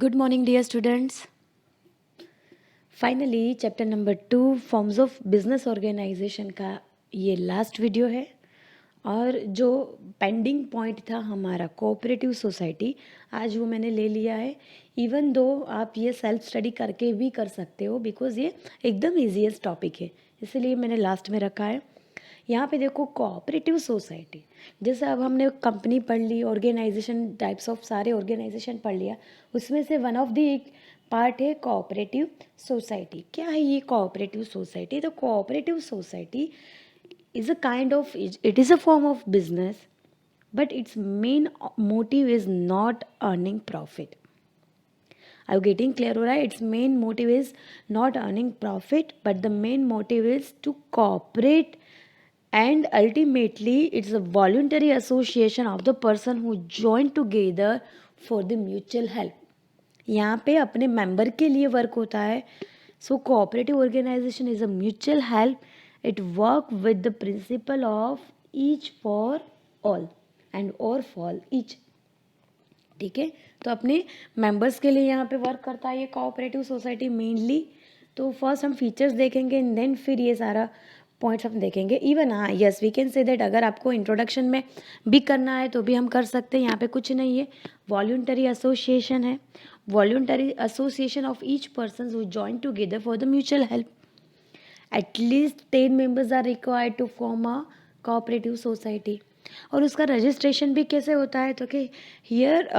Good morning, dear students. Finally chapter number 2 forms of business organisation का ये last video है और जो पेंडिंग पॉइंट था हमारा कोऑपरेटिव सोसाइटी, आज वो मैंने ले लिया है। इवन दो आप ये सेल्फ स्टडी करके भी कर सकते हो बिकॉज ये एकदम ईजीएस्ट टॉपिक है, इसलिए मैंने लास्ट में रखा है। यहाँ पे देखो कोऑपरेटिव सोसाइटी, जैसे अब हमने कंपनी पढ़ ली, ऑर्गेनाइजेशन टाइप्स ऑफ सारे ऑर्गेनाइजेशन पढ़ लिया, उसमें से वन ऑफ द एक पार्ट है कोऑपरेटिव सोसाइटी। क्या है ये कोऑपरेटिव सोसाइटी? तो cooperative society is a kind of, it is a form of business, but its main motive is not earning profit. Are you getting clear? All right, its main motive is not earning profit, but the main motive is to cooperate, and ultimately it's a voluntary association of the person who join together for the mutual help. यहाँ पे अपने member के लिए work होता है. So cooperative organisation is a mutual help. It work with the principle of each for all and और for each. ठीक है, तो अपने मेंबर्स के लिए यहाँ पे वर्क करता है ये कोऑपरेटिव सोसाइटी मेनली. तो फर्स्ट हम फीचर्स देखेंगे एंड देन फिर ये सारा पॉइंट्स हम देखेंगे. इवन हाँ, yes we can say that अगर आपको इंट्रोडक्शन में भी करना है तो भी हम कर सकते हैं. यहाँ पे कुछ नहीं है, वॉल्यूंटरी एसोसिएशन है. Voluntary association of each person who join together for the mutual help. At least 10 members are required to form a cooperative society. और उसका रजिस्ट्रेशन भी कैसे होता है? तो कि here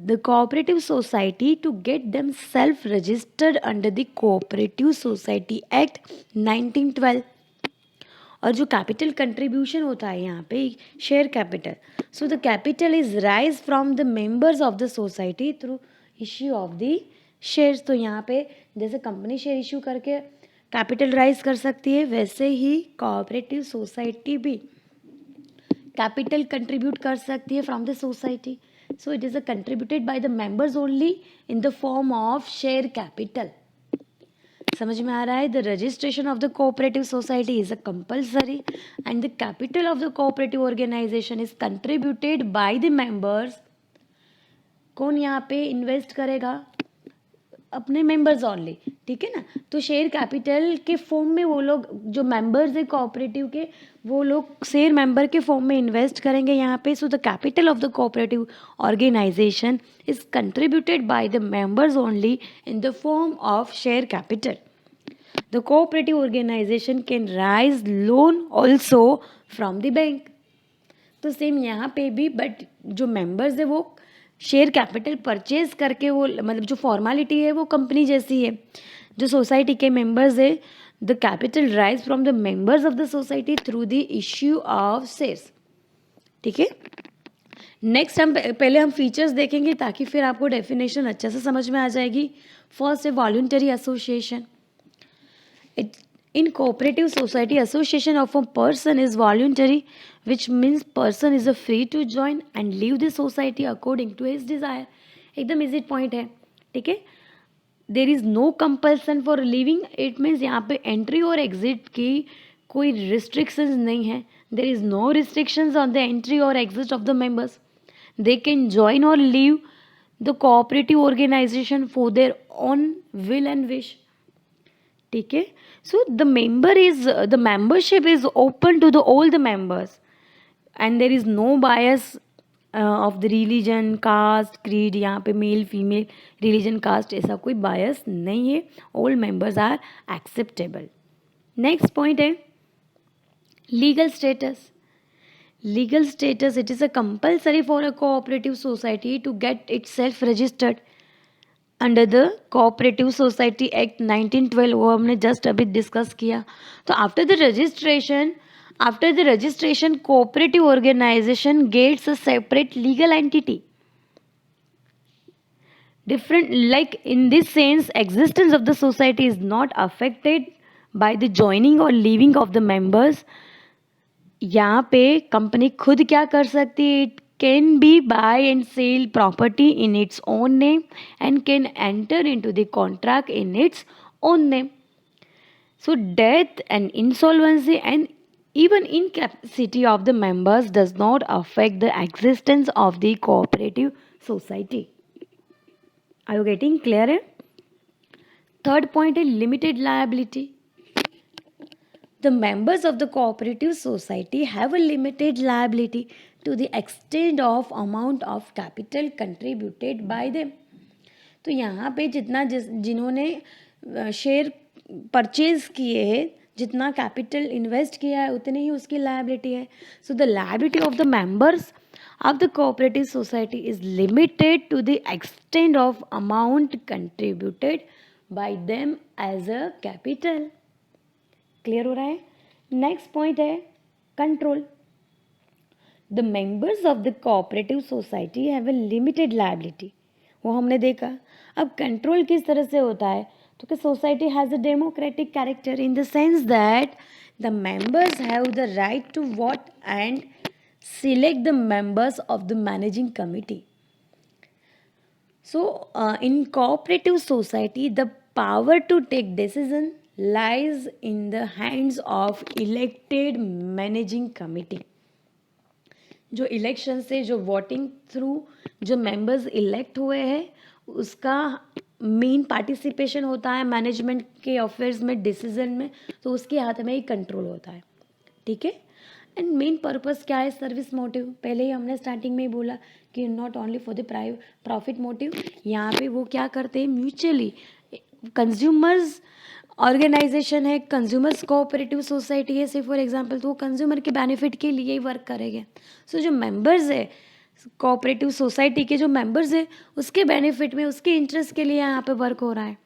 the cooperative society to get them self registered under the cooperative society act 1912. और जो कैपिटल कंट्रीब्यूशन होता है यहाँ पे share capital, so the capital is rise from the members of the society through issue of the shares. तो यहाँ पे जैसे कंपनी शेयर इश्यू करके कैपिटल राइज कर सकती है, वैसे ही कोऑपरेटिव सोसाइटी भी कैपिटल कंट्रीब्यूट कर सकती है from the society. So it is a contributed by the members only in the form of share capital. समझ में आ रहा है? The registration of the cooperative society is a compulsory and the capital of the cooperative organization is contributed by the members. कौन यहाँ पे invest करेगा? अपने members only. ठीक है ना? तो शेयर कैपिटल के फॉर्म में वो लोग जो मेंबर्स है कोऑपरेटिव के, वो लोग शेयर मेंबर के फॉर्म में इन्वेस्ट करेंगे यहाँ पे. So the capital of the cooperative organisation is contributed by the members only in the form of share capital. The cooperative organisation can raise loan also from the bank. तो same यहाँ पे भी, but जो members है वो share capital purchase करके, वो मतलब जो फॉर्मेलिटी है वो कंपनी जैसी है. जो सोसाइटी के मेंबर्स है, the capital rise from the members of the society through the issue of shares. ठीक है, नेक्स्ट हम पहले हम फीचर्स देखेंगे ताकि फिर आपको डेफिनेशन अच्छे से समझ में आ जाएगी. फर्स्ट है voluntary association. In cooperative society, association of a person is voluntary, which means person is free to join and leave the society according to his desire. एकदम इजी पॉइंट है. ठीक है, there is no compulsion for living. It means यहाँ पे entry और exit की कोई restrictions नहीं है. There is no restrictions on the entry और exit of the members. They can join और leave the cooperative organisation for their own will and wish. ठीक है, so the membership is open to all the members and there is no bias of the religion, caste, creed. यहाँ पे male female, religion, cast ऐसा कोई bias नहीं है. All members are acceptable. Next point है legal status. Legal status, it is a compulsory for a cooperative society to get itself registered under the cooperative society act 1912. वो हमने just अभी discuss किया. तो after the registration cooperative organisation gets a separate legal entity. Different, like in this sense, existence of the society is not affected by the joining or leaving of the members. यहाँ पे company खुद क्या कर सकती है? It can be buy and sell property in its own name and can enter into the contract in its own name. So death and insolvency and even incapacity of the members does not affect the existence of the cooperative society. Are you getting clear है? Third point है limited liability. The members of the cooperative society have a limited liability to the extent of amount of capital contributed by them. तो यहाँ पे जितना जिन्होंने share purchase किए हैं, जितना कैपिटल इन्वेस्ट किया है उतनी ही उसकी लायबिलिटी है. So the liability of the members of the cooperative society is limited to the extent of amount contributed by them as a capital. Clear हो रहा है? नेक्स्ट पॉइंट है control. The members of the cooperative society have a limited liability. वो हमने देखा. अब control किस तरह से होता है? तो कि society has a democratic character in the sense that the members have the right to vote and select the members of the managing committee. So in cooperative society the power to take decision lies in the hands of elected managing committee. जो election से जो voting through जो members elect हुए हैं उसका main participation होता है management के अफेयर्स में, डिसीजन में, तो उसके हाथ में ही कंट्रोल होता है. ठीक है. एंड मेन पर्पस क्या है? Service motive. पहले ही हमने स्टार्टिंग में ही बोला कि not only for the profit motive. यहाँ पे वो क्या करते हैं? म्यूचुअली कंज्यूमर्स ऑर्गेनाइजेशन है, कंज्यूमर्स कोऑपरेटिव सोसाइटी है से फॉर एग्जांपल, तो वो कंज्यूमर के बेनिफिट के लिए ही वर्क करेंगे. सो जो मेंबर्स है कोऑपरेटिव सोसाइटी के, जो मेंबर्स है उसके बेनिफिट में, उसके इंटरेस्ट के लिए यहाँ पे वर्क हो रहा है.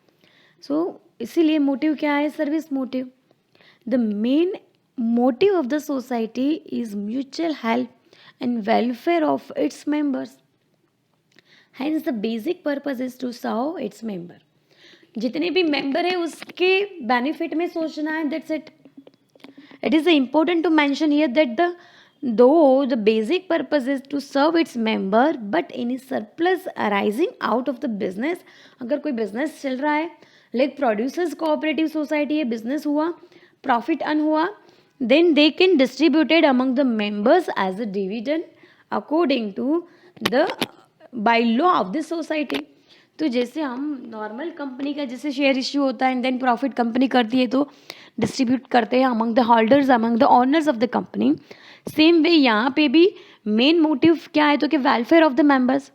सो इसीलिए मोटिव क्या है? Service motive. The main motive of the society is mutual help and welfare of its members. Hence the basic purpose is to serve its member. जितने भी मेंबर है उसके बेनिफिट में सोचना है. That's it. It is important to mention here that though the basic purpose is to serve its member, but any surplus arising out of the business, अगर कोई business चल रहा है, लाइक प्रोड्यूसर्स कोऑपरेटिव सोसाइटी है, business हुआ, profit earn हुआ, then they can distribute it among the members as a dividend according to the by law of the society. तो जैसे हम नॉर्मल कंपनी का जैसे शेयर इश्यू होता है एंड देन प्रॉफिट कंपनी करती है तो डिस्ट्रीब्यूट करते हैं among the holders, among the owners of the company. Same way यहाँ पे भी मेन मोटिव क्या है? तो कि welfare of the members.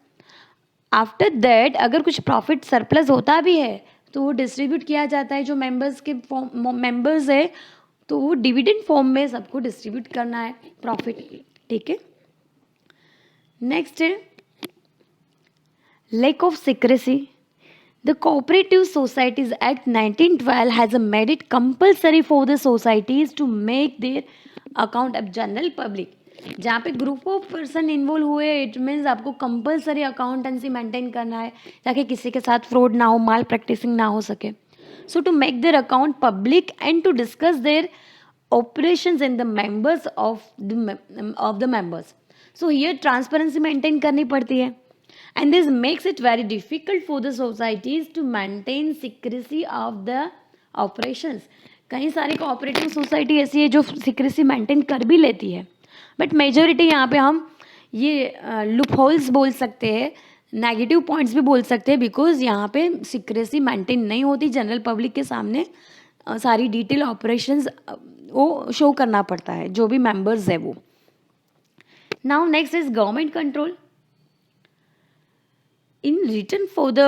After that अगर कुछ प्रॉफिट सरप्लस होता भी है तो वो डिस्ट्रीब्यूट किया जाता है. जो मेंबर्स के मेंबर्स है तो वो डिविडेंड फॉर्म में सबको डिस्ट्रीब्यूट करना है प्रॉफिट. ठीक है. नेक्स्ट है lack of secrecy. The cooperative societies act 1912 has made it compulsory for the societies to make their account of general public. जहाँ पे ग्रुप ऑफ पर्सन इन्वॉल्व हुए, इट मीन्स आपको कंपल्सरी अकाउंटेंसी मेंटेन करना है ताकि किसी के साथ फ्रॉड ना हो, माल प्रैक्टिसिंग ना हो सके. So to make their account public and to discuss their operations and the members of the members. So here transparency maintain करनी पड़ती है and this makes it very difficult for the societies to maintain secrecy of the operations. कई सारी cooperative society ऐसी है जो secrecy maintain कर भी लेती है, बट मेजोरिटी यहाँ पे हम ये लूप होल्स बोल सकते हैं, नेगेटिव पॉइंट्स भी बोल सकते हैं, बिकॉज यहाँ पे सिक्रेसी मेंटेन नहीं होती. जनरल पब्लिक के सामने सारी डिटेल ऑपरेशंस वो शो करना पड़ता है जो भी मेंबर्स है वो. Now next is government control. In return for the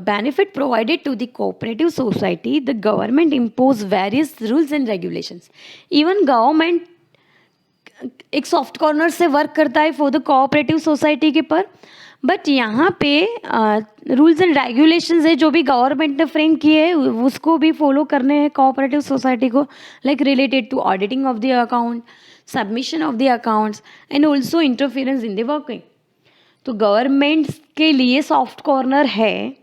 benefit provided to the cooperative society, the government impose various rules and regulations. Even government एक सॉफ्ट कॉर्नर से वर्क करता है फॉर द कोऑपरेटिव सोसाइटी के पर, but यहाँ पे rules and regulations है जो भी गवर्नमेंट ने फ्रेम किए हैं उसको भी फॉलो करने हैं कोऑपरेटिव सोसाइटी को, like related to auditing of the account, submission of the accounts and also interference in the working. तो गवर्नमेंट के लिए सॉफ्ट कॉर्नर है,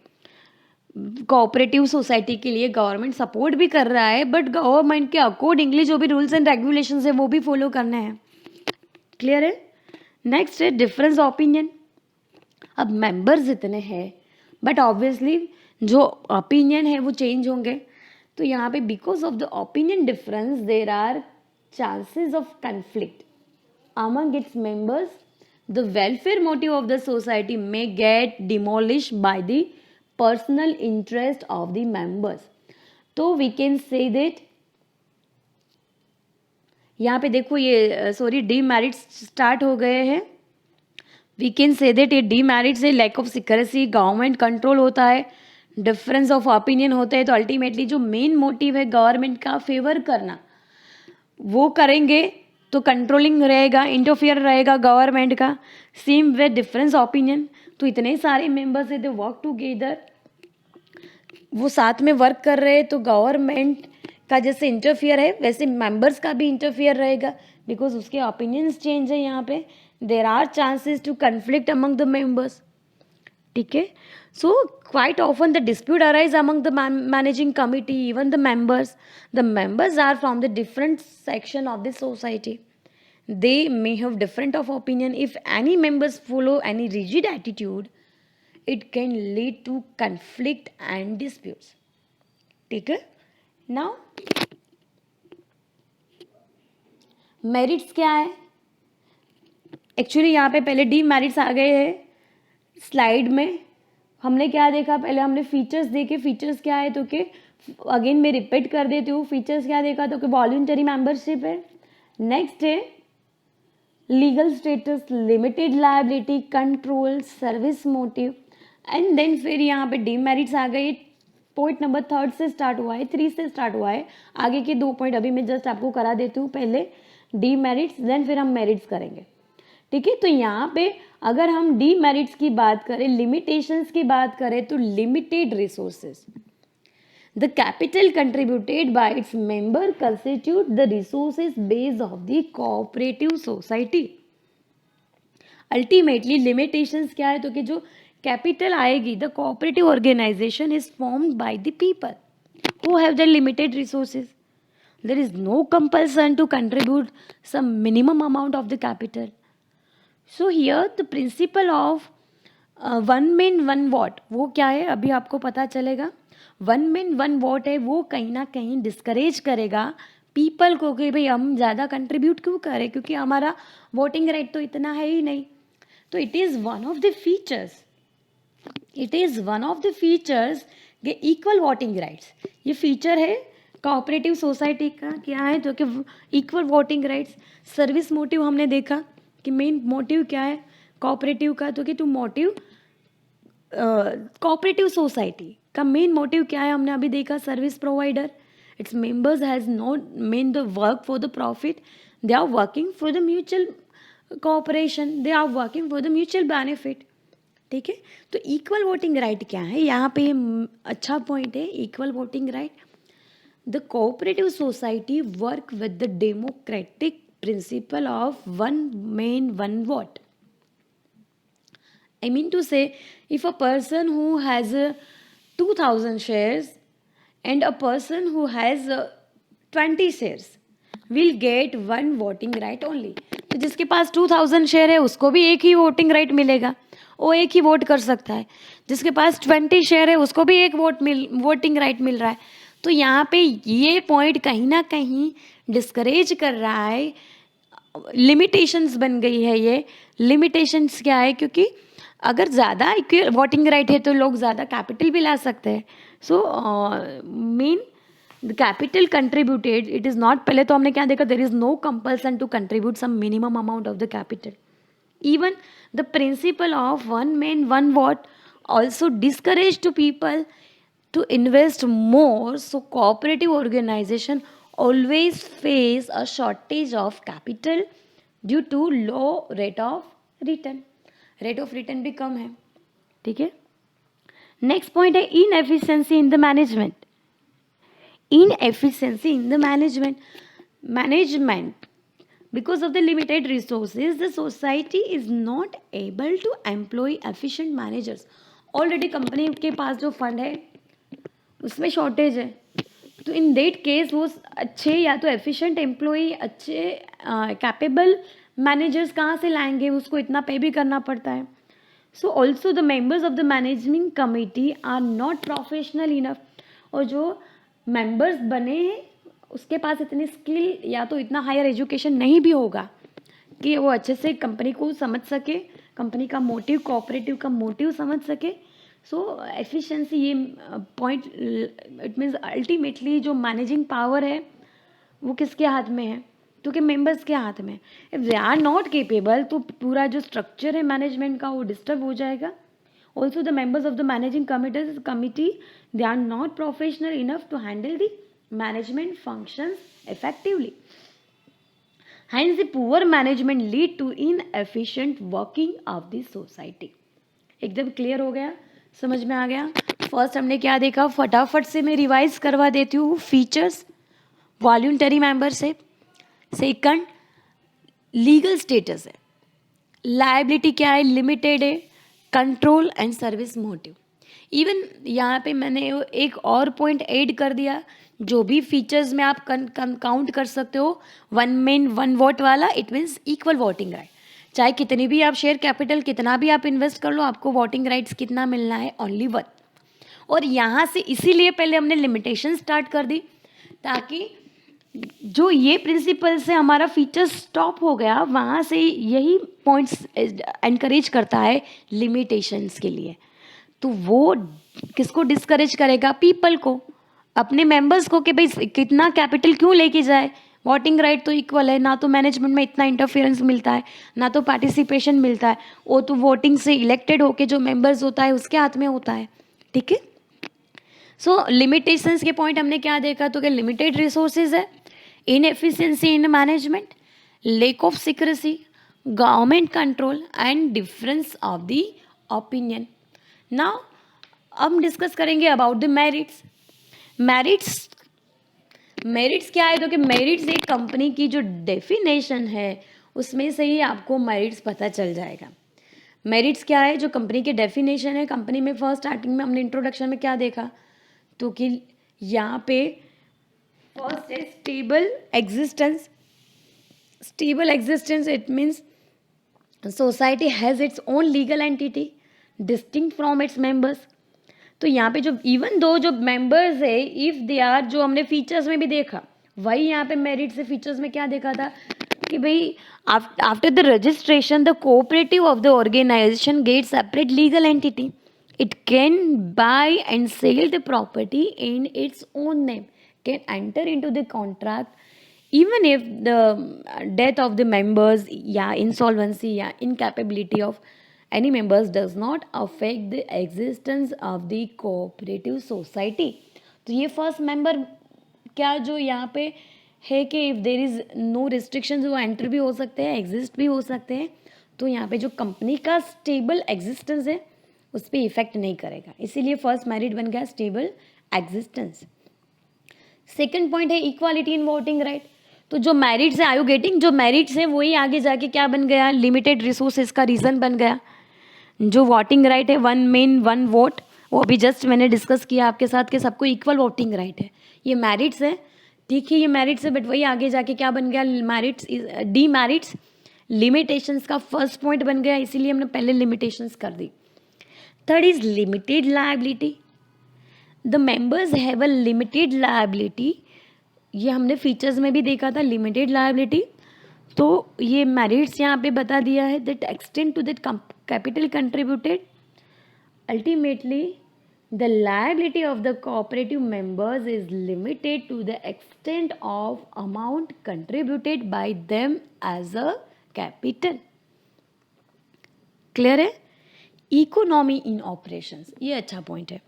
कोऑपरेटिव सोसाइटी के लिए गवर्नमेंट सपोर्ट भी कर रहा है, बट गवर्नमेंट के अकॉर्डिंगली जो भी रूल्स एंड रेगुलेशंस है वो भी फॉलो करने हैं. क्लियर है. नेक्स्ट है डिफरेंस ओपिनियन. अब मेंबर्स इतने हैं बट ऑब्वियसली जो ओपिनियन है वो चेंज होंगे. तो यहाँ पे because of the opinion difference there are chances of conflict among its members. The welfare motive of the society may get demolished by the personal interest of the members. तो we can say that, यहाँ पे देखो ये sorry demerits start हो गए हैं. We can say that ये demerits है, lack of secrecy, government control होता है, डिफरेंस ऑफ ओपिनियन होते हैं. तो अल्टीमेटली जो मेन मोटिव है गवर्नमेंट का फेवर करना, वो करेंगे तो कंट्रोलिंग रहेगा, इंटरफियर रहेगा गवर्नमेंट का. सेम वे डिफरेंस ओपिनियन, तो इतने सारे मेंबर्स है, दे वर्क टुगेदर, वो साथ में वर्क कर रहे हैं, तो गवर्नमेंट का जैसे इंटरफियर है वैसे मेंबर्स का भी इंटरफियर रहेगा, बिकॉज उसके ओपिनियंस चेंज है. यहाँ पे there are chances to conflict among the members. ठीक है. So quite often the dispute arise among the managing committee, even the members. The members are from the different section of the society. They may have different of opinion. If any members follow any rigid attitude, it can lead to conflict and disputes. ठीक है. Now merits क्या है? Actually यहाँ पे पहले D merits आ गए हैं slide में. हमने क्या देखा, पहले हमने फीचर्स देखे. फीचर्स क्या है तो कि अगेन मैं रिपीट कर देती हूँ. फीचर्स क्या देखा तो कि वॉलंटरी मेंबरशिप है. नेक्स्ट है legal status, limited liability, control, service motive. And then फिर यहाँ पे डीमेरिट्स आ गए. पॉइंट नंबर 3 से स्टार्ट हुआ है, 3 से स्टार्ट हुआ है. आगे के 2 पॉइंट अभी मैं जस्ट आपको करा देती हूँ. पहले डीमेरिट्स, देन फिर हम मेरिट्स करेंगे. ठीक है. तो यहाँ पे अगर हम डीमेरिट्स की बात करें, लिमिटेशंस की बात करें, तो limited resources, the capital contributed by its member constitute the resources base of the cooperative society. Ultimately limitations क्या है तो कि जो कैपिटल आएगी, the cooperative organisation is formed by the people who have the limited resources. There is no compulsion to contribute some minimum amount of the capital. So here the principle of one man one vote, वो क्या है अभी आपको पता चलेगा. One man one vote है, वो कहीं ना कहीं डिस्करेज करेगा पीपल को कि भाई हम ज़्यादा कंट्रीब्यूट क्यों करें, क्योंकि हमारा वोटिंग राइट तो इतना है ही नहीं. तो it is one of the features, it is one of the features के इक्वल वोटिंग राइट्स. ये फीचर है कोऑपरेटिव सोसाइटी का. क्या है तो कि equal voting rights. Service motive हमने देखा कि मेन मोटिव क्या है कोऑपरेटिव का, तो कि टू मोटिव कोऑपरेटिव सोसाइटी का मेन मोटिव क्या है हमने अभी देखा, service provider. Its members has not main the work for the profit, they are working for the mutual cooperation, they are working for the mutual benefit. ठीक है. तो equal voting right क्या है यहाँ पे, अच्छा पॉइंट है equal voting right. The cooperative society work with the democratic principle of one man one vote. I mean to say, if a person who has 2000 shares and a person who has 20 shares will get one voting right only. तो जिसके पास 2000 share है उसको भी एक ही voting right मिलेगा, वो एक ही vote कर सकता है. जिसके पास 20 शेयर है उसको भी एक वोटिंग राइट मिल रहा है. तो यहाँ पे ये पॉइंट कहीं ना कहीं डिस्करेज कर रहा है. लिमिटेशंस बन गई है ये. लिमिटेशंस क्या है, क्योंकि अगर ज़्यादा वोटिंग राइट है तो लोग ज़्यादा कैपिटल भी ला सकते हैं. So mean the capital contributed, it is not, पहले तो हमने क्या देखा, there is no compulsion to contribute some minimum amount of the capital. Even the principle of one man one vote also discourage to people to invest more. So cooperative organization always face a shortage of capital due to low rate of return. Rate of return भी कम है. ठीक है. Next point है inefficiency in the management. Inefficiency in the management because of the limited resources, the society is not able to employ efficient managers. Already company के पास जो fund है उसमें shortage है. तो इन दैट केस वो अच्छे या तो एफिशिएंट एम्प्लॉई, अच्छे कैपेबल मैनेजर्स कहाँ से लाएंगे, उसको इतना पे भी करना पड़ता है. So also the members of the management committee are not professional enough. और जो मेंबर्स बने हैं उसके पास इतनी स्किल या तो इतना हायर एजुकेशन नहीं भी होगा कि वो अच्छे से कंपनी को समझ सके, कंपनी का मोटिव, कोऑपरेटिव का मोटिव समझ सके. सो एफिशिएंसी ये पॉइंट, इट मीन्स अल्टीमेटली जो मैनेजिंग पावर है वो किसके हाथ में है, तो कि मेंबर्स के हाथ में। If they are not capable तो पूरा जो स्ट्रक्चर है मैनेजमेंट का वो डिस्टर्ब हो जाएगा। Also the members of the managing committee they are not professional enough to handle the management functions effectively. Hence, the poor management lead to inefficient working of the society. एकदम clear हो गया, समझ में आ गया। First हमने क्या देखा, फटाफट से मैं रिवाइज करवा देती हूँ। Features, voluntary membership. Second, legal status है। लायबिलिटी क्या है, लिमिटेड है। Control and service motive. Even यहाँ पे मैंने एक और पॉइंट ऐड कर दिया, जो भी फीचर्स में आप काउंट कर सकते हो, वन मैन वन वोट वाला, it means equal voting right. चाहे कितनी भी आप शेयर कैपिटल कितना भी आप इन्वेस्ट कर लो, आपको वोटिंग राइट्स कितना मिलना है, ओनली वन। और यहाँ से इसीलिए पहले हमने लिमिटेशन स्टार्ट कर दी, ताकि जो ये प्रिंसिपल से हमारा फीचर स्टॉप हो गया, वहाँ से यही पॉइंट्स एनकरेज करता है लिमिटेशंस के लिए। तो वो किसको डिस्करेज करेगा, पीपल को, अपने मेंबर्स को, कि भाई कितना कैपिटल क्यों लेके जाए, वोटिंग राइट तो इक्वल है, ना तो मैनेजमेंट में इतना इंटरफेरेंस मिलता है, ना तो पार्टिसिपेशन मिलता है, वो तो वोटिंग से इलेक्टेड होके जो मेंबर्स होता है उसके हाथ में होता है। ठीक है। सो लिमिटेशंस के पॉइंट हमने क्या देखा, तो क्या लिमिटेड रिसोर्सेज है, inefficiency in management, lake of secrecy, government control and difference of the opinion. Now हम डिस्कस करेंगे अबाउट द मेरिट्स। मेरिट्स क्या है, तो कि मेरिट्स एक कंपनी की जो डेफिनेशन है उसमें से ही आपको मेरिट्स पता चल जाएगा। मेरिट्स क्या है, जो कंपनी की डेफिनेशन है। कंपनी में फर्स्ट स्टार्टिंग में हमने इंट्रोडक्शन में क्या देखा, तो कि यहाँ पे फर्स्ट है stable existence. Stable existence it means society has its own legal entity distinct from its members. तो यहाँ पे जो इवन दो जो मेंबर्स है, इफ दे आर, जो हमने फीचर्स में भी देखा वही यहाँ पे मेरिट से फीचर्स में क्या देखा था, कि भाई after the registration the cooperative of the organization get separate legal entity, it can buy and sell the property in its own name, can enter into the contract even if the death of the members या insolvency या incapability of any members does not affect the existence of the cooperative society। तो ये first member क्या जो यहाँ पे है कि if there is no restriction, वो एंटर भी हो सकते हैं, एग्जिस्ट भी हो सकते हैं। तो यहाँ पे जो कंपनी का स्टेबल एग्जिस्टेंस है उस पर इफेक्ट नहीं करेगा, इसीलिए फर्स्ट मेरिट बन गया स्टेबल एग्जिस्टेंस। सेकेंड पॉइंट है इक्वालिटी इन वोटिंग राइट। तो जो मेरिट्स है, आयु गेटिंग, जो मेरिट्स है वही आगे जाके क्या बन गया, लिमिटेड रिसोर्सेज का रीज़न बन गया। जो वोटिंग राइट है, वन मैन वन वोट, वो अभी जस्ट मैंने डिस्कस किया आपके साथ कि सबको इक्वल वोटिंग राइट है, ये मेरिट्स है। ठीक है, ये मेरिट्स है, बट वही आगे जाके क्या बन गया, मेरिट्स डी मेरिट्स, लिमिटेशंस का फर्स्ट पॉइंट बन गया, इसीलिए हमने पहले लिमिटेशंस कर दी। Third is limited liability. The members have a limited liability, ये हमने फीचर्स में भी देखा था लिमिटेड लायबिलिटी। तो ये मेरिट्स यहाँ पे बता दिया है, that extend to that capital contributed, ultimately the liability of the cooperative members is limited to the extent of amount contributed by them as a capital. Clear है। इकोनॉमी इन ऑपरेशंस, ये अच्छा point है।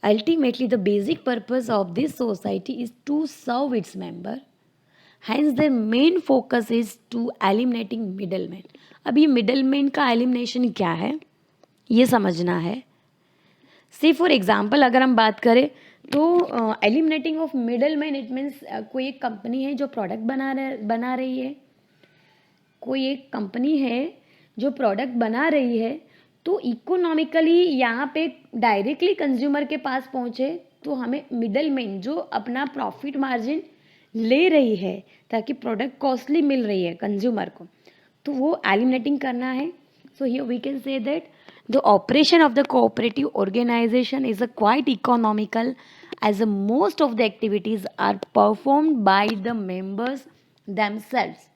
Ultimately, the basic purpose of this society is to serve its member. Hence, their main focus is to eliminating middlemen. अब ये middlemen का elimination क्या है, ये समझना है। Say for example, अगर हम बात करें तो eliminating of middlemen it means कोई एक कंपनी है जो प्रोडक्ट बना रही है, कोई एक कंपनी है जो प्रोडक्ट बना रही है, तो इकोनॉमिकली यहाँ पे डायरेक्टली कंज्यूमर के पास पहुँचे तो हमें मिडल मैन जो अपना प्रॉफिट मार्जिन ले रही है ताकि प्रोडक्ट कॉस्टली मिल रही है कंज्यूमर को, तो वो एलिमिनेटिंग करना है। So here we can say that the operation of the cooperative organisation is a quite economical as a most of the activities are performed by the members themselves.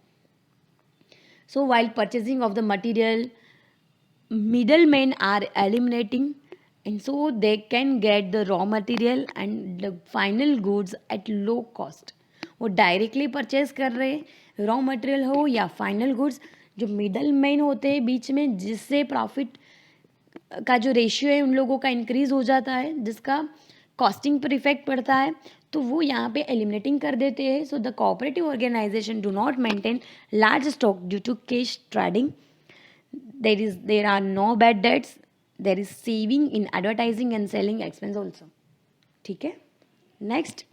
So while purchasing of the material, middlemen are eliminating and so they can get the raw material and the final goods at low cost. वो directly purchase कर रहे हैं, raw material हो या final goods, जो middle man होते हैं बीच में, जिससे प्रॉफिट का जो रेशियो है उन लोगों का इंक्रीज हो जाता है, जिसका कॉस्टिंग पर इफेक्ट पड़ता है, तो वो यहाँ पे एलिमिनेटिंग कर देते हैं. So the cooperative organization do not maintain large stock due to cash trading. there are no bad debts, there is saving in advertising and selling expense also. ठीक है. नेक्स्ट,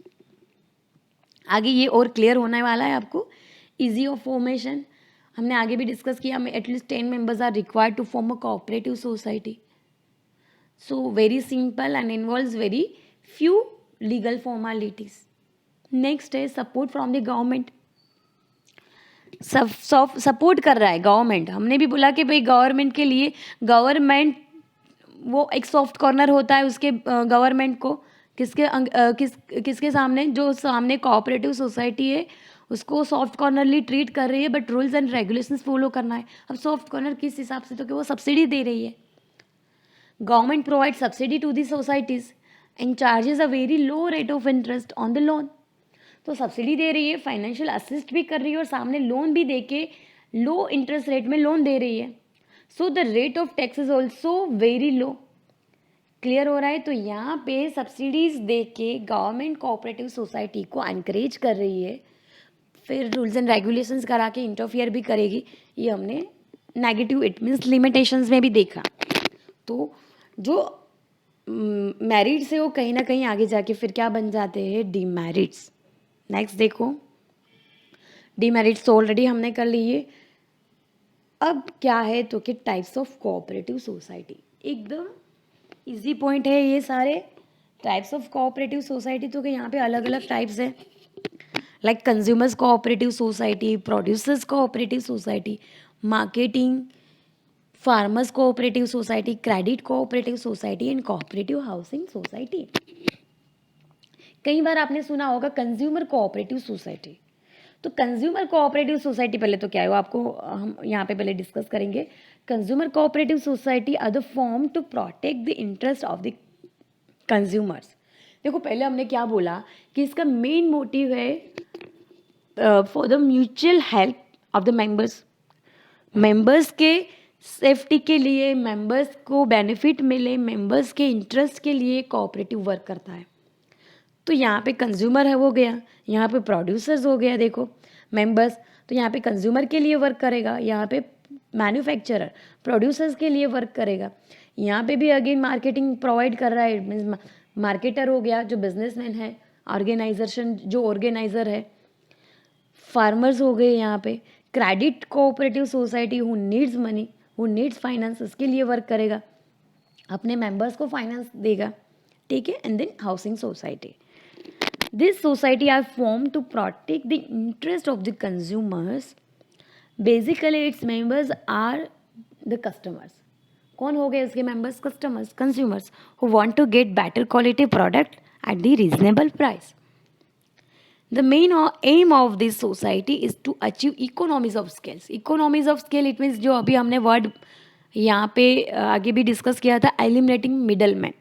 आगे ये और क्लियर होने वाला है आपको. इजी ऑफ फॉर्मेशन हमने आगे भी डिस्कस किया. At least 10 members are required to form a cooperative society. So very simple and involves very few legal formalities. Next है support from the government. Support कर रहा है गवर्नमेंट. हमने भी बोला कि भाई गवर्नमेंट के लिए, गवर्नमेंट वो एक सॉफ्ट कॉर्नर होता है उसके गवर्नमेंट को किसके सामने, जो सामने कोऑपरेटिव सोसाइटी है उसको सॉफ्ट कॉर्नरली ट्रीट कर रही है, but rules and regulations follow करना है. अब सॉफ्ट कॉर्नर किस हिसाब से, तो कि वो सब्सिडी दे रही है. Government provide subsidy to the societies and charges a very low rate of interest on the loan. तो सब्सिडी दे रही है, फाइनेंशियल असिस्ट भी कर रही है और सामने लोन भी दे के लो इंटरेस्ट रेट में लोन दे रही है. So the rate of tax is also very low. Clear हो रहा है. तो यहाँ पे सब्सिडीज दे के गवर्नमेंट कोऑपरेटिव सोसाइटी को एनकरेज कर रही है, फिर रूल्स एंड रेगुलेशंस करा के इंटरफियर भी करेगी. ये हमने नेगेटिव, इट मीन्स लिमिटेशंस में भी देखा. तो जो मेरिट्स है वो कहीं ना कहीं आगे जाके फिर क्या बन जाते हैं, डीमेरिट्स. नेक्स्ट देखो, डीमेरिट्स तो ऑलरेडी हमने कर लिए. अब क्या है तो कि टाइप्स ऑफ कोऑपरेटिव सोसाइटी. एकदम इजी पॉइंट है ये सारे. टाइप्स ऑफ कोऑपरेटिव सोसाइटी तो कि यहाँ पे अलग अलग टाइप्स है, like consumers cooperative society, producers cooperative society, marketing, farmers cooperative society, credit cooperative society and cooperative housing society. कई बार आपने सुना होगा कंज्यूमर कोऑपरेटिव सोसाइटी. तो कंज्यूमर कोऑपरेटिव सोसाइटी पहले तो क्या है वो आपको हम यहाँ पे पहले डिस्कस करेंगे. Consumer cooperative society are the form to protect the interest of the consumers. देखो पहले हमने क्या बोला कि इसका मेन मोटिव है for the mutual help of the members. मेंबर्स के सेफ्टी के लिए, मेंबर्स को बेनिफिट मिले, मेंबर्स के इंटरेस्ट के लिए कोऑपरेटिव वर्क करता है. तो यहाँ पे कंज्यूमर है वो गया, यहाँ पे प्रोड्यूसर्स हो गया. देखो मेंबर्स, तो यहाँ पे कंज्यूमर के लिए वर्क करेगा, यहाँ पे मैन्युफैक्चरर प्रोड्यूसर्स के लिए वर्क करेगा. यहाँ पे भी अगेन मार्केटिंग प्रोवाइड कर रहा है, मीन्स मार्केटर हो गया जो बिजनेसमैन है, ऑर्गेनाइजेशन जो ऑर्गेनाइजर है. फार्मर्स हो गए यहाँ पे. Credit cooperative society who needs money, who needs finance, इसके लिए वर्क करेगा, अपने मेंबर्स को फाइनेंस देगा. ठीक है. And then housing society. This society are formed to protect the interest of the consumers. Basically, its members are the customers. कौन हो गए इसके members? Customers, consumers who want to get better quality product at the reasonable price. The main aim of this society is to achieve economies of scales. Economies of scale it means जो अभी हमने word यहाँ पे आगे भी discuss किया था, eliminating middlemen.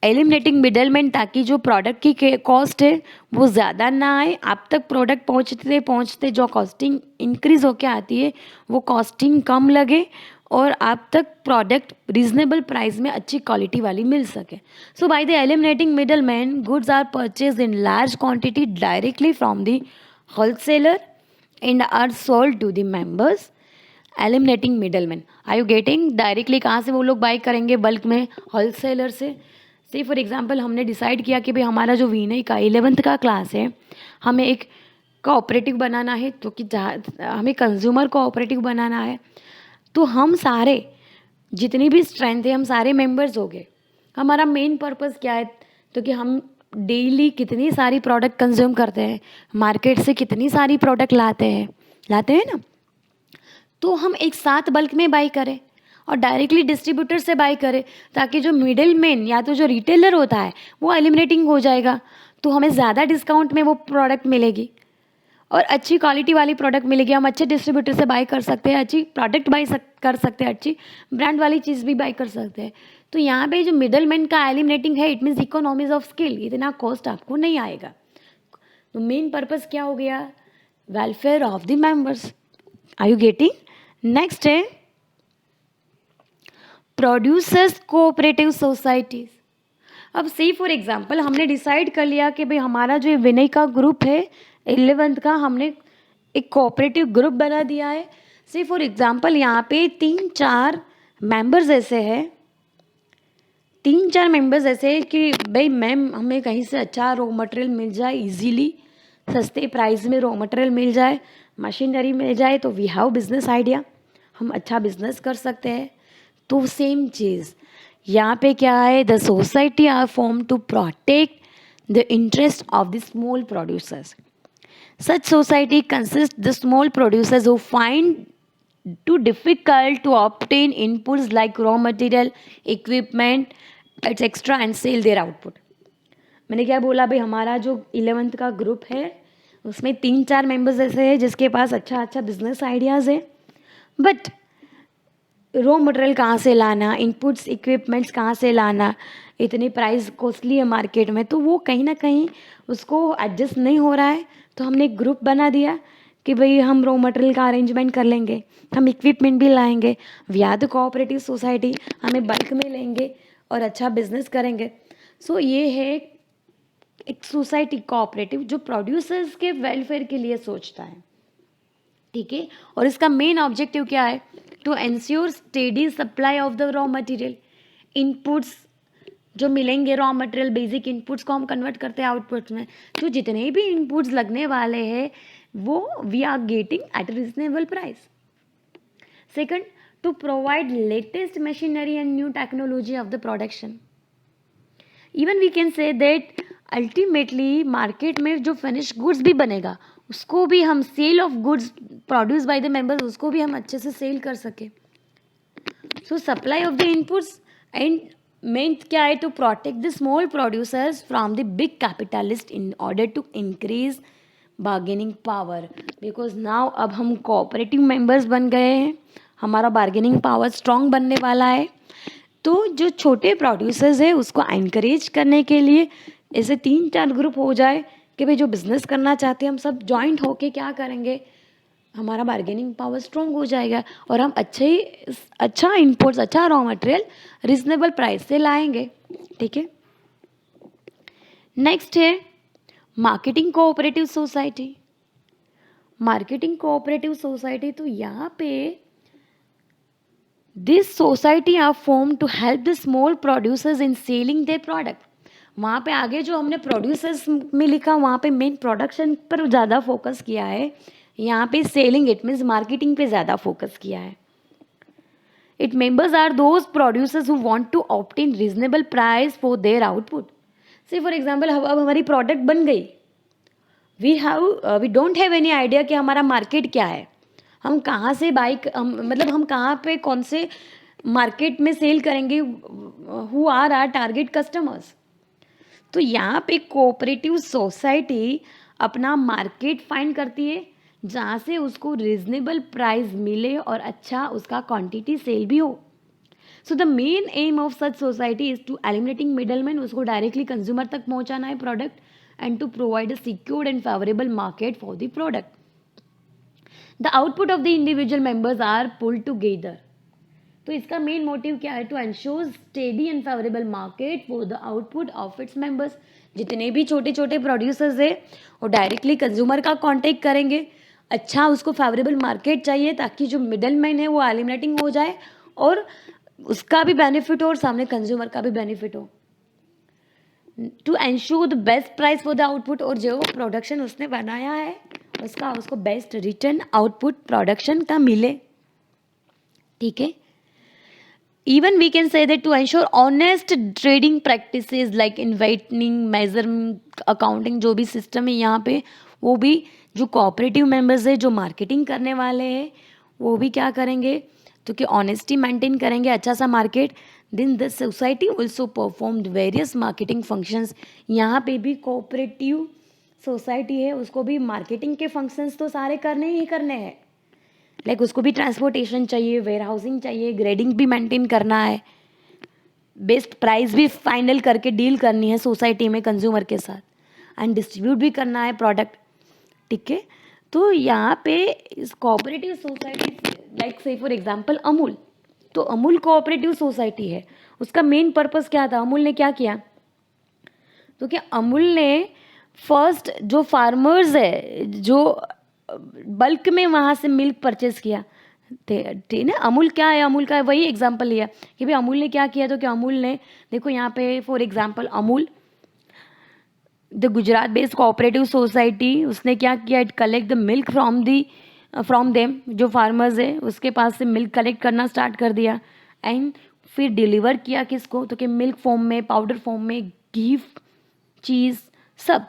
Eliminating middleman, ताकि जो प्रोडक्ट की कॉस्ट है वो ज़्यादा ना आए, आप तक प्रोडक्ट पहुँचते पहुँचते जो कॉस्टिंग इंक्रीज़ होके आती है वो कॉस्टिंग कम लगे और आप तक प्रोडक्ट रीजनेबल प्राइस में अच्छी क्वालिटी वाली मिल सके. So by the eliminating middleman goods are purchase in large quantity directly from the wholesaler and are sold to the members. Eliminating middleman, are you getting? Directly कहाँ से वो लोग by करेंगे? बल्क में, होलसेलर से. से फॉर एग्जांपल हमने decide किया कि भाई हमारा जो विनय का 11th का क्लास है, हमें एक कोऑपरेटिव बनाना है, तो कि हमें कंज्यूमर कोऑपरेटिव बनाना है. तो हम सारे जितनी भी स्ट्रेंथ है हम सारे मेंबर्स हो गए. हमारा मेन पर्पस क्या है, तो कि हम डेली कितनी सारी प्रोडक्ट कंज्यूम करते हैं, मार्केट से कितनी सारी प्रोडक्ट लाते हैं ना. तो हम एक साथ बल्क में बाई करें और डायरेक्टली डिस्ट्रीब्यूटर से बाई करें, ताकि जो मिडिल मैन या तो जो रिटेलर होता है वो एलिमिनेटिंग हो जाएगा, तो हमें ज़्यादा डिस्काउंट में वो प्रोडक्ट मिलेगी. और अच्छी क्वालिटी वाली प्रोडक्ट मिलेगी, हम अच्छे डिस्ट्रीब्यूटर से बाय कर सकते हैं, अच्छी प्रोडक्ट कर सकते हैं, अच्छी ब्रांड वाली चीज़ भी बाय कर सकते हैं। तो यहाँ पे जो मिडल मैन का एलिमिनेटिंग है, it means economies of scale, इतना कॉस्ट आपको नहीं आएगा। तो मेन पर्पस क्या हो गया, welfare of the members. Are you getting? Next है प्रोड्यूसर्स कोऑपरेटिव सोसाइटीज। अब सी फॉर एग्जांपल हमने डिसाइड कर लिया कि भाई हमारा जो विनय का ग्रुप है 11th का, हमने एक कोऑपरेटिव ग्रुप बना दिया है। सी फॉर एग्जांपल यहाँ पे 3-4 मेंबर्स ऐसे हैं, 3-4 मेंबर्स ऐसे हैं कि भाई मैम हमें कहीं से अच्छा रॉ मटेरियल मिल जाए, इजीली सस्ते प्राइस में रॉ मटेरियल मिल जाए, मशीनरी मिल जाए, तो वी हैव बिजनेस आइडिया, हम अच्छा बिजनेस कर सकते हैं। तो सेम चीज़ यहाँ पे क्या है, the society are form to protect the interest of the small producers. Such society consist the small producers who find too difficult to obtain inputs like raw material, equipment etcetera and sell their output. मैंने क्या बोला भाई, हमारा जो 11th का group है उसमें 3-4 members ऐसे हैं जिसके पास अच्छा बिजनेस आइडियाज़ है, बट रॉ मटेरियल कहाँ से लाना, इनपुट्स इक्विपमेंट्स कहाँ से लाना, इतनी प्राइस कॉस्टली है मार्केट में, तो वो कहीं ना कहीं उसको एडजस्ट नहीं हो रहा है। तो हमने एक ग्रुप बना दिया कि भाई हम रॉ मटेरियल का अरेंजमेंट कर लेंगे, हम इक्विपमेंट भी लाएंगे, we are the cooperative society, हमें बल्क में लेंगे और अच्छा बिजनेस करेंगे। सो ये है एक सोसाइटी कोऑपरेटिव जो प्रोड्यूसर्स के वेलफेयर के लिए सोचता है, ठीक है। और इसका मेन ऑब्जेक्टिव क्या है, to ensure steady supply of the raw material. Inputs जो मिलेंगे, रॉ मटेरियल बेसिक इनपुट्स को हम कन्वर्ट करते हैं आउटपुट्स में, तो जितने भी इनपुट्स लगने वाले हैं वो we are getting at reasonable price. Second, to provide latest machinery and new technology of the production. Even we can say that ultimately market में जो फिनिश गुड्स भी बनेगा उसको भी हम sell of goods produce by the members, उसको भी हम अच्छे से सेल कर सके। So supply of the inputs and main क्या है, to protect the small producers from the big capitalist in order to increase bargaining power. Because now अब हम कोऑपरेटिव मेंबर्स बन गए हैं, हमारा बार्गेनिंग पावर स्ट्रॉन्ग बनने वाला है। तो जो छोटे प्रोड्यूसर्स है उसको एनकरेज करने के लिए ऐसे 3-4 ग्रुप हो जाए कि भाई जो बिज़नेस करना चाहते हैं हम सब जॉइंट होके क्या करेंगे, हमारा बार्गेनिंग पावर स्ट्रॉन्ग हो जाएगा और हम अच्छा इनपुट्स, अच्छा रॉ मटेरियल रिजनेबल प्राइस से लाएंगे, ठीक है। नेक्स्ट है marketing cooperative society. Marketing cooperative society, तो यहाँ पे this society are form to help the small producers in selling their product. वहाँ पे आगे जो हमने प्रोड्यूसर्स में लिखा वहाँ पे मेन प्रोडक्शन पर ज़्यादा फोकस किया है, यहाँ पे सेलिंग इट मीन्स मार्केटिंग पे ज़्यादा फोकस किया है। It members are those producers who want to obtain reasonable price for their output. Say for example अब हमारी प्रोडक्ट बन गई, we don't have any idea कि हमारा मार्केट क्या है, हम कहाँ से मतलब हम कहाँ पे कौन से मार्केट में सेल करेंगे, who are our target customers. तो यहाँ पे कोऑपरेटिव सोसाइटी अपना मार्केट फाइंड करती है जहाँ से उसको रीजनेबल प्राइस मिले और अच्छा उसका क्वांटिटी सेल भी हो। So the main aim of such society is to eliminating middleman, उसको डायरेक्टली कंज्यूमर तक पहुँचाना है product, and to provide a secured and favourable market for the product. The output of the individual members are pooled together. तो इसका main motive क्या है, to ensure steady and favourable market for the output of its members. जितने भी छोटे छोटे producers है वो डायरेक्टली कंज्यूमर का कांटेक्ट करेंगे, अच्छा उसको फेवरेबल मार्केट चाहिए ताकि जो मिडल मैन है वो एलिमिनेटिंग हो जाए और उसका भी बेनिफिट हो और सामने कंज्यूमर का भी बेनिफिट हो। To ensure the best price for the output, और जो प्रोडक्शन उसने बनाया है उसको बेस्ट रिटर्न आउटपुट प्रोडक्शन का मिले, ठीक है। Even we can say that to ensure honest trading practices like inventing, measuring, accounting, जो भी सिस्टम है यहाँ पे वो भी जो कोऑपरेटिव मेंबर्स है जो मार्केटिंग करने वाले हैं वो भी क्या करेंगे, तो कि ऑनेस्टी मेंटेन करेंगे, अच्छा सा market. Then the society also performed various marketing functions. यहाँ पे भी कोऑपरेटिव सोसाइटी है उसको भी मार्केटिंग के फंक्शंस तो सारे करने ही करने हैं, लाइक उसको भी ट्रांसपोर्टेशन चाहिए, वेयर हाउसिंग चाहिए, ग्रेडिंग भी मेंटेन करना है, बेस्ट प्राइस भी फाइनल करके डील करनी है सोसाइटी में कंज्यूमर के साथ, एंड डिस्ट्रीब्यूट भी करना है प्रोडक्ट, ठीक है। तो यहाँ पे इस कोऑपरेटिव सोसाइटी, लाइक से फॉर एग्जांपल अमूल, तो अमूल कोऑपरेटिव सोसाइटी है, उसका मेन पर्पस क्या था, अमूल ने क्या किया, तो क्या अमूल ने फर्स्ट जो फार्मर्स है जो बल्क में वहाँ से मिल्क परचेस किया, ठीक ना, अमूल क्या है, अमूल का वही एग्जांपल लिया कि भाई अमूल ने क्या किया, तो क्या अमूल ने देखो यहाँ पे for example Amul the Gujarat based cooperative society, उसने क्या किया, it collect the milk from them, जो फार्मर्स है उसके पास से मिल्क कलेक्ट करना स्टार्ट कर दिया, एंड फिर डिलीवर किया किसको, तो कि मिल्क फॉर्म में, पाउडर फॉर्म में, घी, चीज़, सब,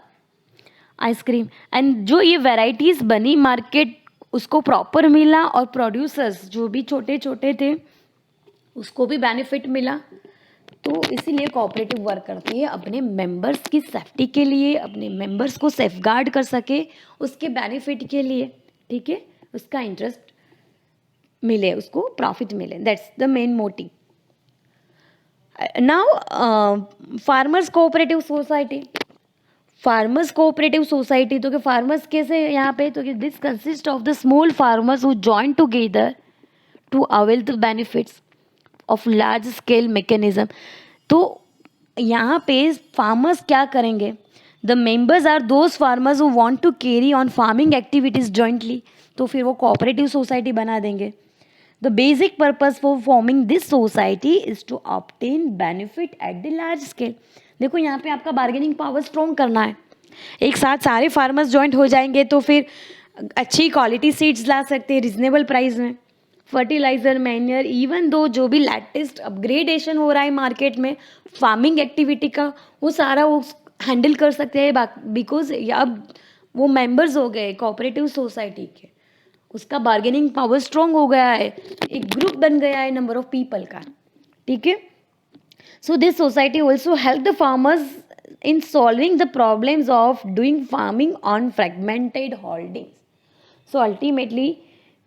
आइसक्रीम, एंड जो ये वैरायटीज़ बनी मार्केट उसको प्रॉपर मिला, और प्रोड्यूसर्स जो भी छोटे छोटे थे उसको भी बेनिफिट मिला। तो इसीलिए कोऑपरेटिव वर्क करती है अपने मेंबर्स की सेफ्टी के लिए, अपने मेंबर्स को सेफगार्ड कर सके उसके बेनिफिट के लिए, ठीक है, उसका इंटरेस्ट मिले, उसको प्रॉफिट मिले, that's the main motive. Now farmers cooperative society, farmers cooperative society, तो कि फार्मर्स कैसे यहाँ पे, तो कि this consist of the small farmers who join together to avail the benefits of large scale mechanism. तो यहाँ पे फार्मर्स क्या करेंगे, the members are those farmers who want to carry on farming activities jointly, तो फिर वो cooperative society बना देंगे। The basic purpose for forming this society is to obtain benefit at the large scale. देखो यहाँ पे आपका बार्गेनिंग पावर स्ट्रॉन्ग करना है, एक साथ सारे फार्मर्स ज्वाइंट हो जाएंगे तो फिर अच्छी क्वालिटी सीड्स ला सकते हैं रिजनेबल प्राइस में, फर्टिलाइजर, मैन्योर, इवन दो जो भी लेटेस्ट अपग्रेडेशन हो रहा है मार्केट में फार्मिंग एक्टिविटी का, वो सारा वो हैंडल कर सकते हैं, बिकॉज अब वो मेंबर्स हो गए कोऑपरेटिव सोसाइटी के, उसका बार्गेनिंग पावर स्ट्रॉन्ग हो गया है, एक ग्रुप बन गया है नंबर ऑफ पीपल का, ठीक है। So this society also help the farmers in solving the problems of doing farming on fragmented holdings. So ultimately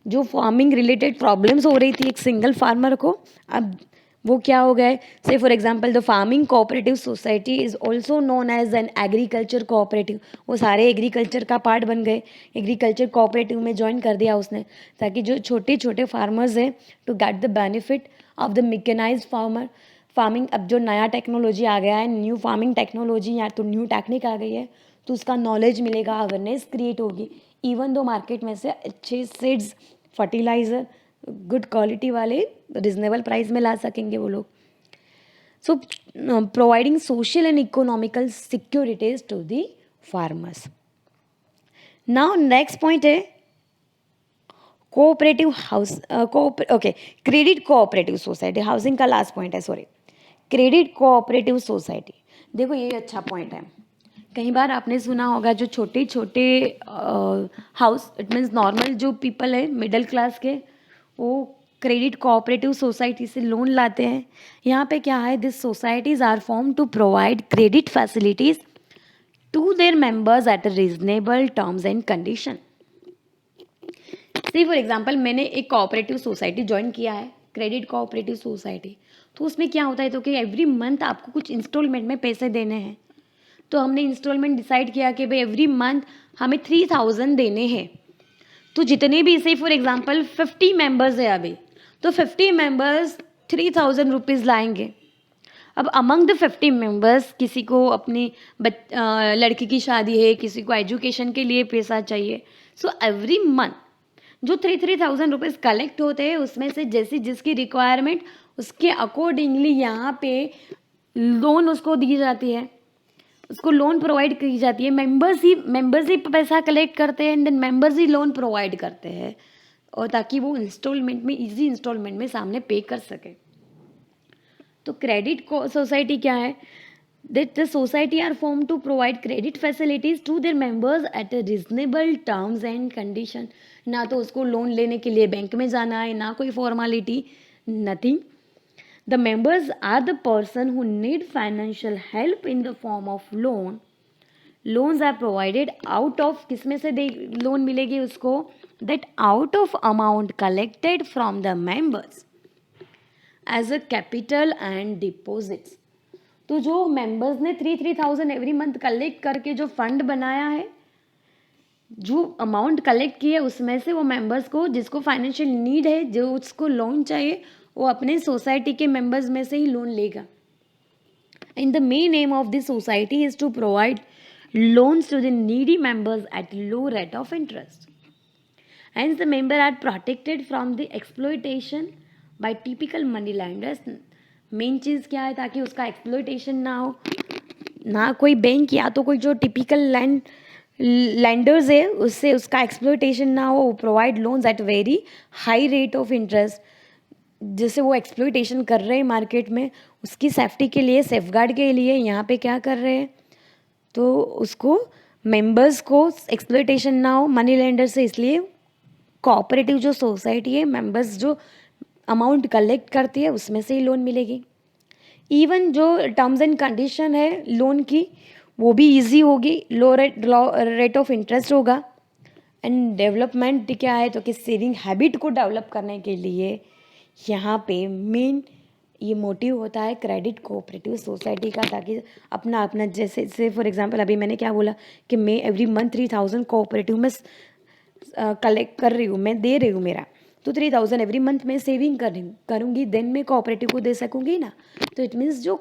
जो फार्मिंग रिलेटेड प्रॉब्लम्स हो रही थी एक सिंगल फार्मर को, अब वो क्या हो गए, say for example the farming cooperative society is also known as an agriculture cooperative, वो सारे एग्रीकल्चर का पार्ट बन गए, एग्रीकल्चर कोऑपरेटिव में ज्वाइन कर दिया उसने, ताकि जो छोटे छोटे फार्मर्स हैं to get the benefit of the mechanised farming. अब जो नया टेक्नोलॉजी आ गया है, न्यू फार्मिंग टेक्नोलॉजी या तो न्यू टेक्निक आ गई है, तो उसका नॉलेज मिलेगा, अवेयरनेस क्रिएट होगी, इवन दो मार्केट में से अच्छे सीड्स, फर्टिलाइज़र गुड क्वालिटी वाले रिजनेबल प्राइस में ला सकेंगे वो लोग। So providing social and economical securities to the farmers. Now next point है cooperative house, okay, credit cooperative society, housing का लास्ट पॉइंट है, सॉरी, क्रेडिट कोऑपरेटिव सोसाइटी। देखो ये अच्छा पॉइंट है, कई बार आपने सुना होगा जो छोटे छोटे हाउस, इट मीन्स नॉर्मल जो पीपल है मिडिल क्लास के, वो क्रेडिट कोऑपरेटिव सोसाइटी से लोन लाते हैं। यहाँ पे क्या है, this society are form to provide credit facilities to their members at reasonable terms and condition. See for example मैंने एक कोऑपरेटिव सोसाइटी ज्वाइन किया है, क्रेडिट कोऑपरेटिव सोसाइटी, तो उसमें क्या होता है, तो कि एवरी मंथ आपको कुछ इंस्टॉलमेंट में पैसे देने हैं, तो हमने इंस्टॉलमेंट डिसाइड किया कि भाई एवरी मंथ हमें 3000 देने हैं। तो जितने भी, से फॉर एग्जांपल 50 मेंबर्स है अभी, तो 50 मेंबर्स 3000 रुपीज़ लाएंगे। अब अमंग द 50 मेंबर्स किसी को अपनी लड़की की शादी है, किसी को एजुकेशन के लिए पैसा चाहिए, सो एवरी मंथ जो 3000 रुपीज़ कलेक्ट होते हैं उसमें से जैसी जिसकी रिक्वायरमेंट उसके अकॉर्डिंगली यहाँ पे लोन उसको दी जाती है, उसको लोन प्रोवाइड की जाती है। मेंबर्स ही पैसा कलेक्ट करते हैं एंड देन मेंबर्स ही लोन प्रोवाइड करते हैं, और ताकि वो इंस्टॉलमेंट में, इजी इंस्टॉलमेंट में सामने पे कर सके। तो क्रेडिट सोसाइटी क्या है, that the society are form to provide credit facilities to their members at a reasonable terms and condition. ना तो उसको लोन लेने के लिए बैंक में जाना है, ना कोई formality, nothing. The members are the person who need financial help in the form of loan loans are provided out of, किसमें से दे लोन मिलेगी उसको, that out of amount collected from the members as a capital and deposits. तो जो members ने 3,000 every month collect करके जो फंड बनाया है, जो अमाउंट कलेक्ट की है उसमें से वो मेंबर्स को, जिसको फाइनेंशियल नीड है, जो उसको लोन चाहिए, वो अपने सोसाइटी के मेंबर्स में से ही लोन लेगा। And the main aim of this society is to provide loans to the needy members at low rate of interest. Hence, the member are protected from the exploitation by typical money lenders. Main चीज़ क्या है, ताकि उसका exploitation ना हो, ना कोई bank या तो कोई जो टिपिकल लैंडर्स है उससे उसका एक्सप्लोइटेशन ना हो। Provide loans at very high rate of interest, जिससे वो एक्सप्लोइटेशन कर रहे हैं मार्केट में, उसकी सेफ्टी के लिए, सेफगार्ड के लिए यहाँ पे क्या कर रहे हैं, तो उसको मेंबर्स को एक्सप्लॉइटेशन ना हो मनी लेंडर से। इसलिए कोऑपरेटिव जो सोसाइटी है, मेंबर्स जो अमाउंट कलेक्ट करती है उसमें से ही लोन मिलेगी। इवन जो टर्म्स एंड कंडीशन है लोन की वो भी इजी होगी, लो रेट ऑफ इंटरेस्ट होगा। एंड डेवलपमेंट क्या है, तो कि सेविंग हैबिट को डेवलप करने के लिए यहाँ पे मेन ये मोटिव होता है क्रेडिट कोऑपरेटिव सोसाइटी का, ताकि अपना अपना, जैसे से फॉर एग्जांपल अभी मैंने क्या बोला कि मैं एवरी मंथ 3,000 कोऑपरेटिव में कलेक्ट कर रही हूँ, मैं दे रही हूँ मेरा, तो 3,000 एवरी मंथ मैं सेविंग करूँगी, देन मैं कोऑपरेटिव को दे सकूँगी ना। तो इट मीन्स जो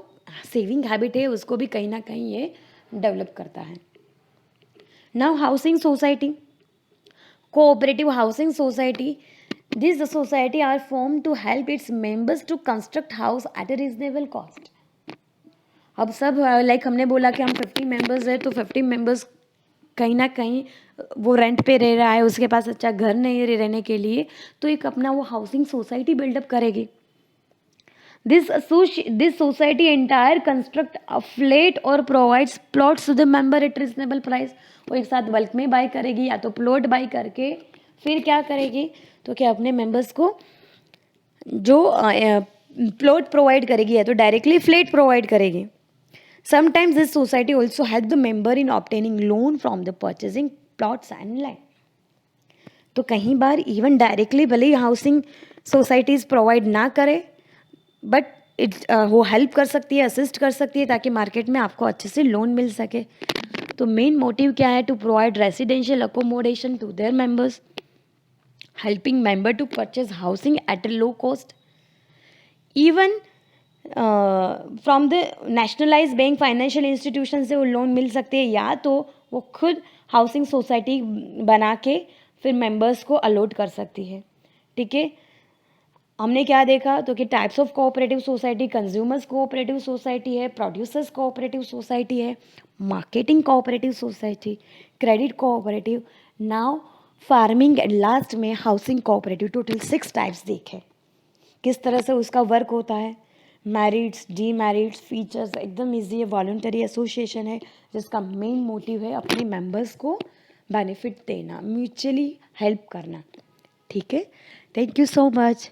सेविंग हैबिट है उसको भी कहीं ना कहीं ये डेवलप करता है। Now housing society, cooperative housing society, these society are formed to help its members to construct house at a reasonable cost. अब सब लाइक हमने बोला कि हम 50 मेंबर्स है, तो 50 मेंबर्स कहीं ना कहीं वो रेंट पे रह रहा है, उसके पास अच्छा घर नहीं है रहने के लिए, तो एक अपना वो हाउसिंग सोसाइटी बिल्डअप करेगी। This society entire construct a flat or provides plots to the member at reasonable price. वो एक साथ बल्क में बाय करेगी या तो प्लॉट बाय करके फिर क्या करेगी, तो क्या अपने मेंबर्स को जो प्लॉट प्रोवाइड करेगी या तो डायरेक्टली फ्लैट प्रोवाइड करेगी। Sometimes this society also help the member in obtaining loan from the purchasing plots and land. तो कहीं बार इवन डायरेक्टली भले ही हाउसिंग सोसाइटीज़ प्रोवाइड ना करे, बट वो हेल्प कर सकती है, असिस्ट कर सकती है, ताकि मार्केट में आपको अच्छे से लोन मिल सके। तो मेन मोटिव क्या है, to provide residential accommodation to their members, helping member to purchase housing at a low cost. Even from the nationalise bank, financial institution से वो लोन मिल सकते हैं, या तो वो खुद हाउसिंग सोसाइटी बना के फिर मेंबर्स को अलॉट कर सकती है। ठीक है, हमने क्या देखा, तो कि types of cooperative society, consumers cooperative society है, प्रोड्यूसर्स कोऑपरेटिव सोसाइटी है, marketing cooperative society, credit cooperative, now farming and last में हाउसिंग कोऑपरेटिव। टोटल 6 टाइप्स देखे किस तरह से उसका वर्क होता है। मैरिट्स, डीमैरिट्स, फीचर्स एकदम ईजी है। वॉलंटरी एसोसिएशन है जिसका मेन मोटिव है अपने मेंबर्स को बेनिफिट देना, म्यूचुअली हेल्प करना। ठीक है, थैंक यू सो मच।